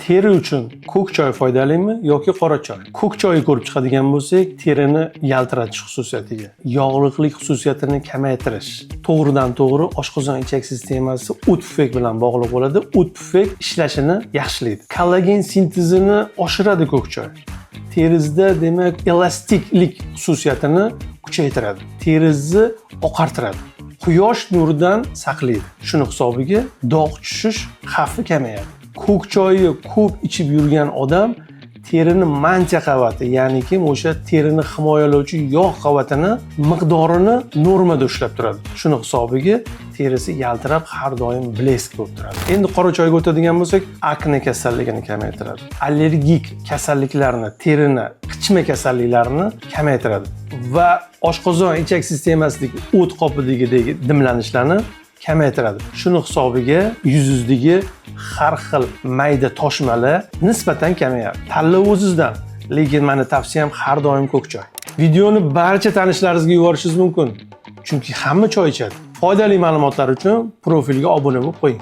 Teri uchun ko'k choy foydalimi yoki qora choy? Ko'k choyni ko'rib chiqadigan bo'lsak, terini yaltiratish xususiyatiga, yog'liqlik xususiyatini kamaytirish, to'g'ridan-to'g'ri oshqozon ichak sistemasi o't pufak bilan bog'liq bo'ladi. O't pufak ishlashini yaxshilaydi. Kollagen sintezini oshiradi ko'k choy. Terizda demak elastiklik xususiyatini kuchaytiradi. Terizni oqartiradi. Quyosh nuridan saqlaydi. Shuni hisobiga dog' tushish xavfi kamayadi. Ko'k choyni ko'p ichib yurgan odam terini mancha qavati, ya'niki o'sha terini himoyalovchi yog' qavatini miqdorini normada ushlab turadi. Shuni hisobiga terisi yaltirab har doim blesk bo'lib turadi. Endi qora choyga o'tadigan bo'lsak, akne kasalligini kamaytiradi. Allergik kasalliklarni, terini, qichma kasalliklarini kamaytiradi va oshqozon ichak sistemasidagi o't qopidagi dimlanishlarni kamaytiradi. Shuni hisobiga yuzingizdagi har xil mayda toshmalar nisbatan kamayadi. Tanlov o'zingizdan, lekin meni tavsiyam har doim ko'k choy. Videoni barcha tanishlaringizga yuborishingiz mumkin, chunki hamma choy ichadi. Foydali ma'lumotlar uchun profilga obuna bo'lib qo'ying.